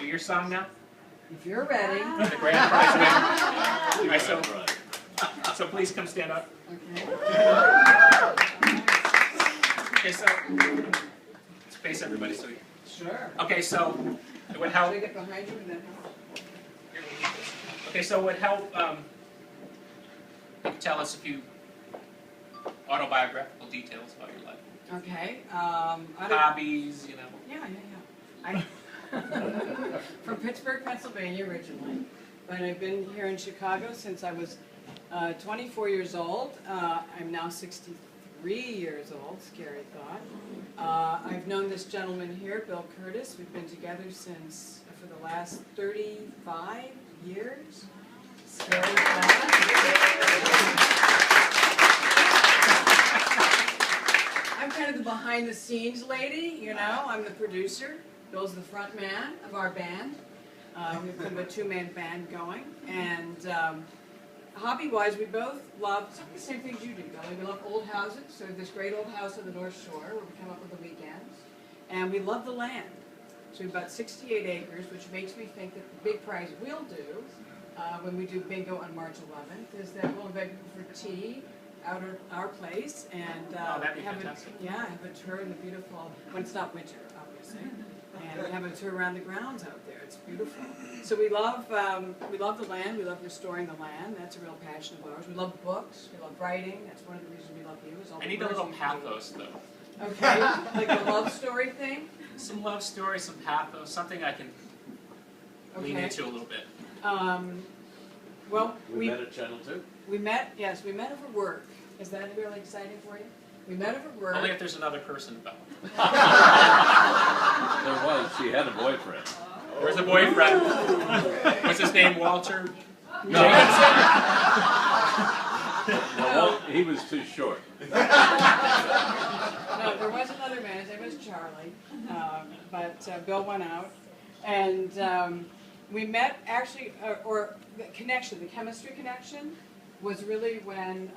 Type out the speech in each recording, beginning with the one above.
do your song now? If you're ready. The grand prize winner. So please come stand up. Okay. Okay, so face everybody. So Sure. okay, so it would help. Should I get behind you and then? Okay, so it would help. You could tell us a few autobiographical details about your life. Okay. Hobbies, you know. Yeah. From Pittsburgh, Pennsylvania originally, but I've been here in Chicago since I was 24 years old. I'm now 63 years old, scary thought. I've known this gentleman here, Bill Kurtis. We've been together since, for the last 35 years. Scary thought. I'm kind of the behind-the-scenes lady, you know. I'm the producer. Bill's the front man of our band. We've got a two-man band going. And hobby-wise, we both love some of the same things you do, Billy. We love old houses. So we have this great old house on the North Shore where we come up with the weekends. And we love the land. So we've got 68 acres, which makes me think that the big prize we'll do when we do bingo on March 11th is that we'll invite people for tea out at our place and have a tour in the beautiful, when it's not winter, obviously, and have a tour around the grounds out there. It's beautiful. So we love the land. We love restoring the land. That's a real passion of ours. We love books. We love writing. That's one of the reasons we love you. Is all I need a little pathos, though. Okay, like a love story thing. Some love story, some pathos, something I can lean into a little bit. Well, we met at Channel 2. We met over work. Is that really exciting for you? We met over work. Only if there's another person involved. There was. She had a boyfriend. There was a boyfriend. What's his name? Walter? No. No, he was too short. No, there was another man. His name was Charlie. But Bill went out. And we met, actually, or the connection, the chemistry connection, was really when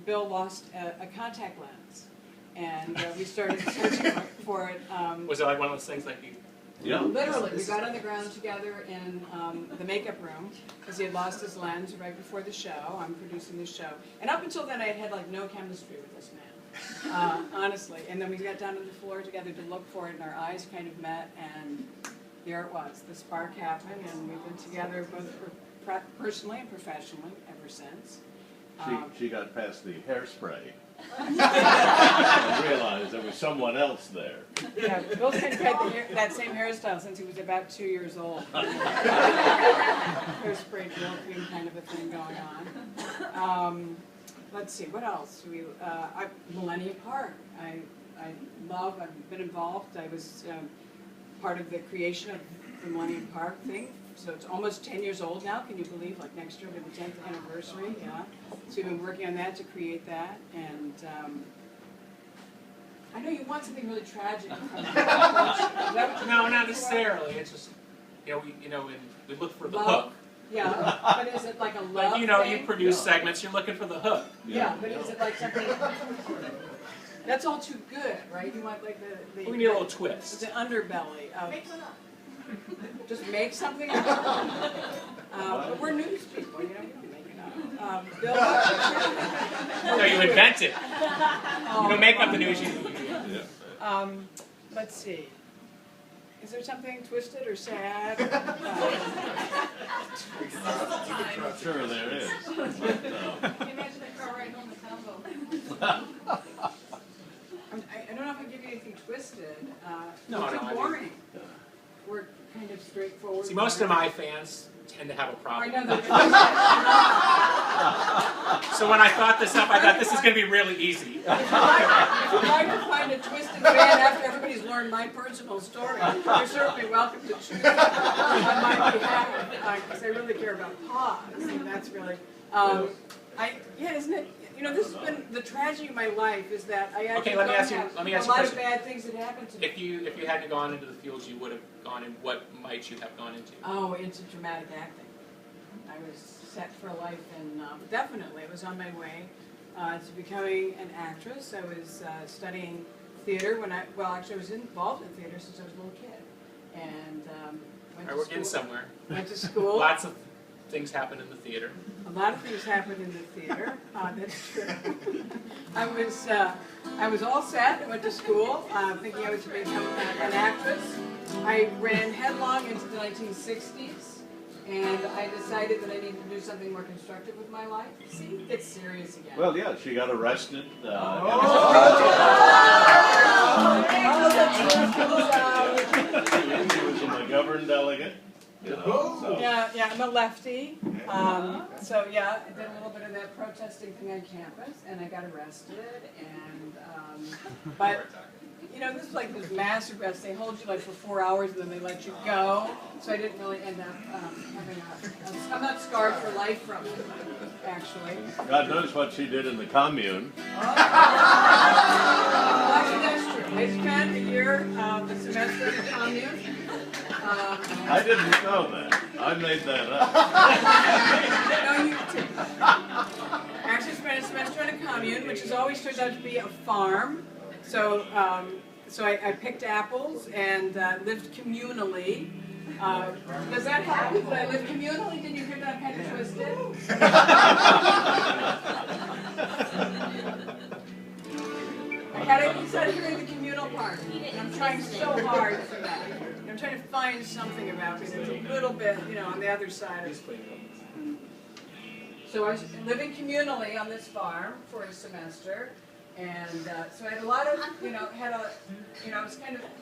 Bill lost a contact lens. And we started searching for it. Was it like one of those things like you? Yeah. Literally, we got on the ground together in the makeup room because he had lost his lens right before the show. I'm producing the show. And up until then, I had like no chemistry with this man, honestly. And then we got down on the floor together to look for it, and our eyes kind of met, and there it was. The spark happened, and we've been together both personally and professionally ever since. She got past the hairspray and realized there was someone else there. Yeah, Bill's kind of had that same hairstyle since he was about 2 years old. Hairspray, drill cream kind of a thing going on. Let's see, what else? Millennium Park. I've been involved. I was part of the creation of the Millennium Park thing. So it's almost 10 years old now. Can you believe? Like next year will be the 10th anniversary. Yeah. So we've been working on that to create that. And I know you want something really tragic. No, not necessarily. It's just we look for the hook. Yeah, but is it like a love thing? You produce segments. You're looking for the hook. Yeah, but is it like something? That's all too good, right? You want like the we need a little twist. The underbelly of. Make one up. Just make something up. But we're news people, you can make it up. Bill, no, you invent it. You don't make up the news. Let's see. Is there something twisted or sad? Sure there is. Imagine a car ride home with combo. I don't know if I can give you anything twisted. No, too boring. We're kind of straightforward. See, most of my fans tend to have a problem. I know that. So when I thought this up, I thought this is going to be really easy. If you'd like to find a twisted fan after everybody's learned my personal story, you're certainly welcome to choose on my behalf, because I really care about pause, and that's really, isn't it? This has been the tragedy of my life is that I actually let me ask you a a lot of bad things that happened to me. If you hadn't gone into the fields you would have gone in, what might you have gone into? Oh, into dramatic acting. I was set for life, and definitely it was on my way to becoming an actress. I was studying theater when I was involved in theater since I was a little kid, and Or we're in somewhere. Went to school. Lots of things happen in the theater. A lot of things happened in the theater. That's true. I was all set. I went to school thinking I was going to become an actress. I ran headlong into the 1960s, and I decided that I needed to do something more constructive with my life. See, it's serious again. Well, yeah, she got arrested. She was a McGovern delegate. You know, so. Yeah, I'm a lefty. So yeah, I did a little bit of that protesting thing on campus, and I got arrested. And but you know, this is like this mass arrest. They hold you like for 4 hours, and then they let you go. So I didn't really end up having I'm not scarred for life from it, actually. God knows what she did in the commune. Actually, that's true. I spent a year, a semester in the commune. I didn't know that. I made that up. No, you didn't. I actually spent a semester in a commune, which has always turned out to be a farm. So, I picked apples and lived communally. Does that help? Did I live communally? Did you hear that kind of twisted? I started hearing the communal part. I'm trying so hard for that. I'm trying to find something about me that's a little bit, you know, on the other side of. So I was living communally on this farm for a semester, and so I had a lot of,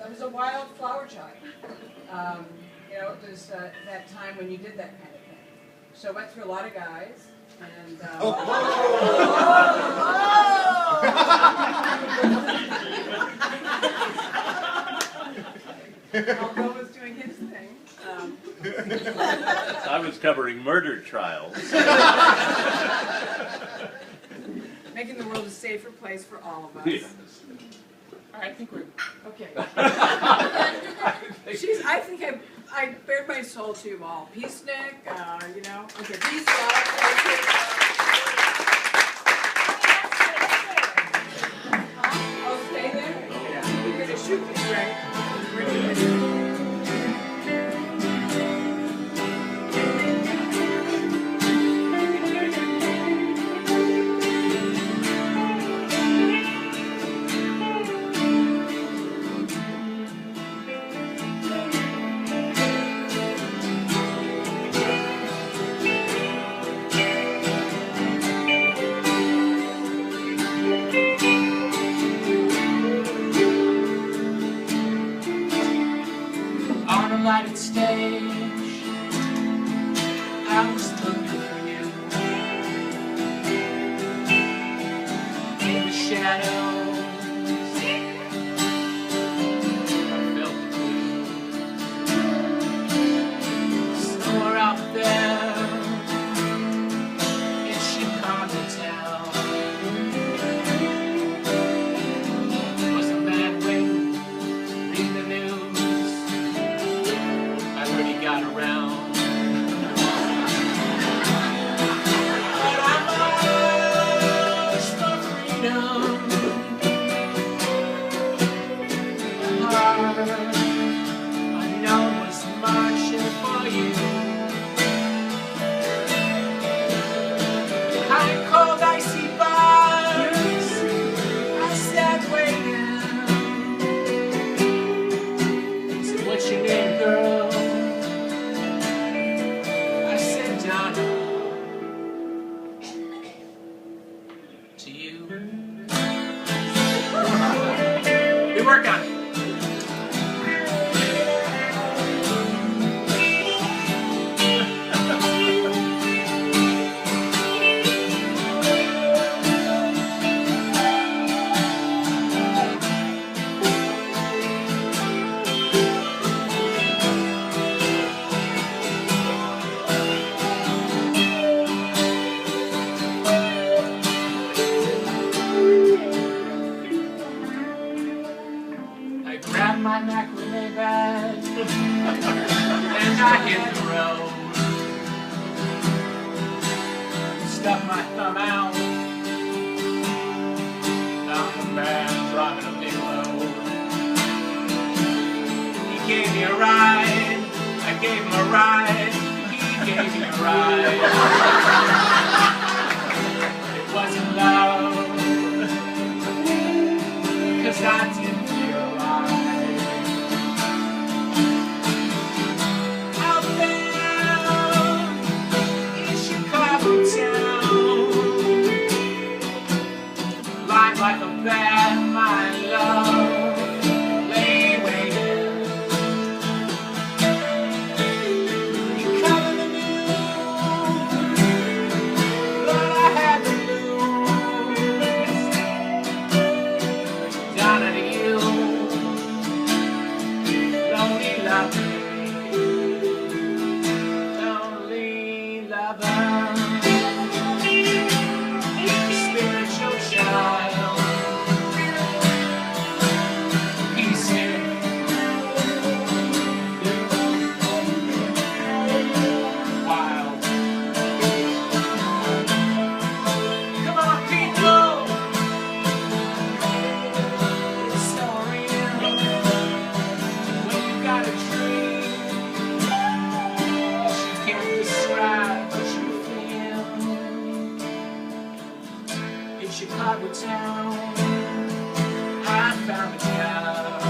I was a wild flower child. It was that time when you did that kind of thing. So I went through a lot of guys, and Bill was doing his thing. I was covering murder trials. Making the world a safer place for all of us. Yes. All right, I think we're... Okay. I think I bared my soul to you all. Peace, Nick, Okay, peace, love. I'll stay there? Yeah. You're going to shoot me, right? Lighted stage, I was looking for you. In the shadows, I felt the blues. Somewhere out there in Chicago town was a man waiting, reading the news. Got around. But I marched for freedom. The heart I know was marching for you. Behind cold icy bars, I sat waiting. So what's your name, girl? To you. We work on it. Grabbed my macrame bag and I hit the road. Stuck my thumb out down the man driving a big load. He gave me a ride, I gave him a ride. He gave me a ride. It wasn't love, 'cause I didn't feel alive. Out there in Chicago town, lying like a bat, my love lay waiting. You covered the news, but I had to lose. Down at you, lonely lover, lonely lover, spiritual child. He's here. Wild. Come on, people. It's so real. When you got a dream that you can't describe what you feel. In Chicago town, I found a job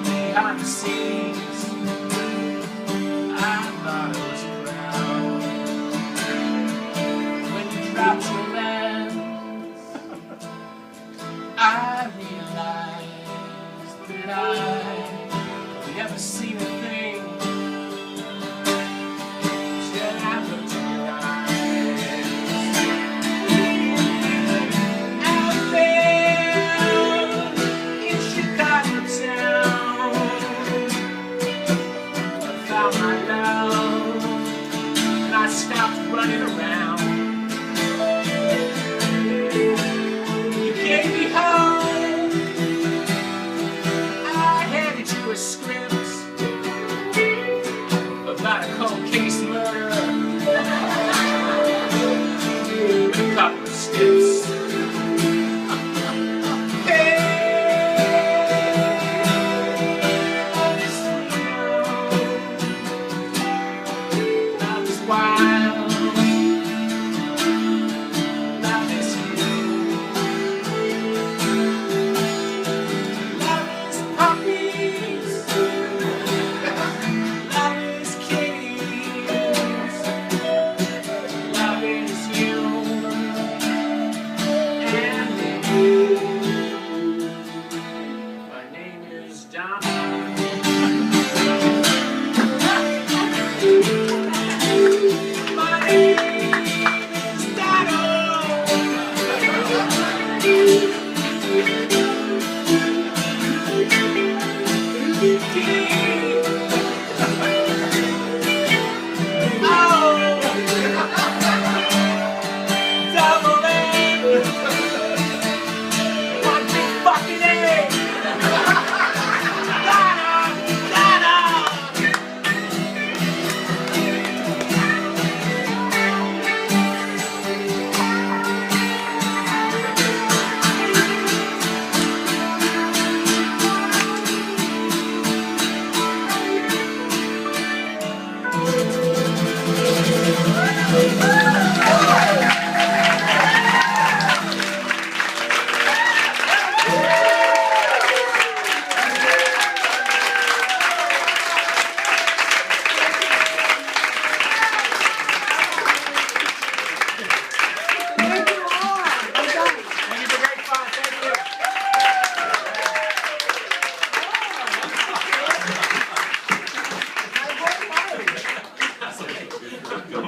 behind the scenes. I thought it was proud. When you dropped your lens, I realized that I'd never seen it